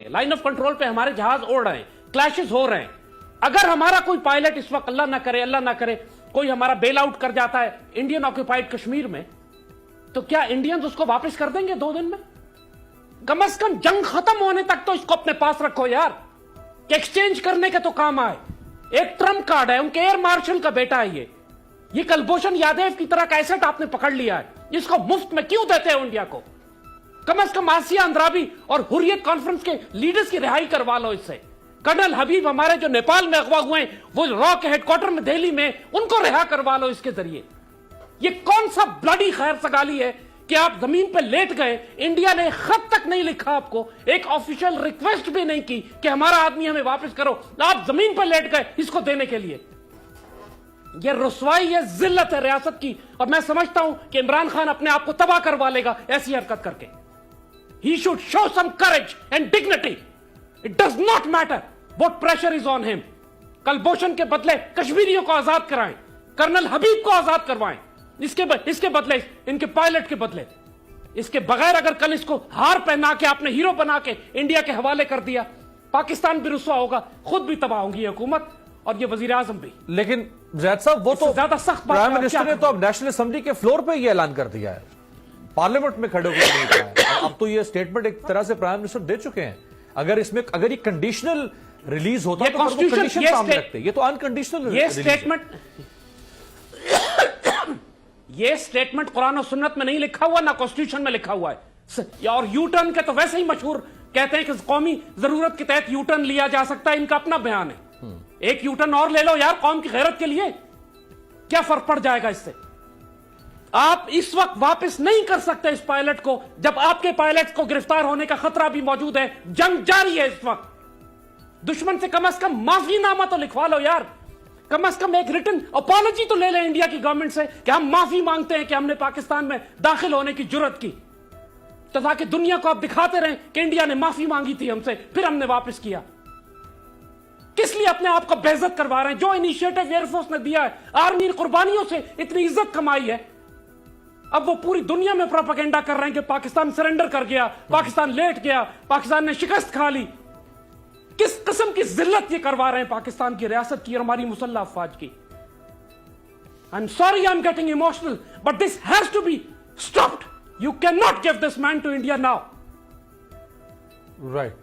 Line of control पे हमारे जहाज उड़ रहे हैं, क्लैशेस हो रहे हैं. अगर हमारा कोई पायलट इस वक्त अल्लाह ना करे कोई हमारा बेल आउट कर जाता है इंडियन ऑक्यूपाइड कश्मीर में, तो क्या इंडियंस उसको वापस कर देंगे 2 दिन में? कम से कम जंग खत्म होने तक तो इसको अपने पास रखो यार, कि एक्सचेंज करने के तो काम आए. एक ट्रम्प कार्ड है, उनके एयर मार्शल का बेटा है ये कुलभूषण यादव की तरह का एसेट आपने पकड़ लिया है, इसको मुफ्त में क्यों देते हो इंडिया को? कम से कम आसिया अंद्राबी और हुर्रियत कॉन्फ्रेंस के लीडर्स की रिहाई करवा लो इससे. कर्नल हबीब हमारे जो नेपाल में अगवा हुए हैं, वो रॉ के हेडक्वार्टर में दिल्ली में, उनको रिहा करवा लो इसके जरिए. ये कौन सा ब्लडी खैर सगाली है कि आप जमीन पे लेट गए, इंडिया ने खत तक नहीं लिखा आपको, एक ऑफिशियल रिक्वेस्ट भी नहीं की कि हमारा आदमी हमें वापस करो, आप जमीन पे लेट गए इसको देने के लिए. ये रुसवाई है, जिल्लत है रियासत की. और मैं समझता हूं कि इमरान खान अपने आप को तबाह करवा लेगा ऐसी हरकत करके. He should show some courage and dignity. It does not matter what pressure is on him. Kulbhushan के बदले कश्मीरियों को आजाद कराएं, कर्नल हबीब को आजाद करवाएं, इसके बदले इनके पायलट के बदले. इसके बगैर अगर कल इसको हार पहना के आपने हीरो बना के इंडिया के हवाले कर दिया, पाकिस्तान भी रुसवा होगा, खुद भी तबाह होंगी ये हुकूमत और ये वजीर आजम भी. लेकिन जैद साहब, वो तो ज्यादा सख्त प्राइम मिनिस्टर ने तो अब नेशनल असेंबली के फ्लोर पे ये ऐलान कर दिया है, पार्लियामेंट में खड़े होकर नहीं कहा है. अब तो ये स्टेटमेंट एक तरह से प्राइम मिनिस्टर दे चुके हैं. अगर ये कंडीशनल रिलीज होता तो वो कंडीशन सामने रखते. ये तो अनकंडीशनल ये स्टेटमेंट कुरान और सुन्नत में नहीं लिखा हुआ, ना कॉन्स्टिट्यूशन में लिखा हुआ है. और यू टर्न के तो वैसे ही मशहूर कहते हैं कि कौमी जरूरत के तहत यू टर्न लिया जा सकता है, इनका अपना बयान है. एक यू टर्न और ले लो यार कौम की गैरत के लिए, क्या फर्क पड़ जाएगा इससे? आप इस वक्त वापस नहीं कर सकते इस पायलट को, जब आपके पायलट को गिरफ्तार होने का खतरा भी मौजूद है. जंग जारी है इस वक्त. दुश्मन से कम माफीनामा तो लिखवा लो यार, कम से कम एक रिटन अपॉलॉजी तो ले लें इंडिया की गवर्नमेंट से कि हम माफी मांगते हैं कि हमने पाकिस्तान में दाखिल होने की जुर्रत की, तो ताकि दुनिया को आप दिखाते रहें कि इंडिया ने माफी मांगी थी हमसे, फिर हमने वापस किया. किस लिए अपने आप को बेइज्जत करवा रहे हैं? जो इनिशिएटिव एयरफोर्स ने दिया है, आर्मी कुर्बानियों से इतनी इज्जत कमाई है, अब वो पूरी दुनिया में प्रोपेगेंडा कर रहे हैं कि पाकिस्तान सरेंडर कर गया, पाकिस्तान लेट गया, पाकिस्तान ने शिकस्त खा ली. किस किस्म की जिल्लत ये करवा रहे हैं पाकिस्तान की रियासत की और हमारी मुसल्लह अफवाज की. I am sorry, I am getting emotional, but this has to be stopped. You can not give this man to India now. Right.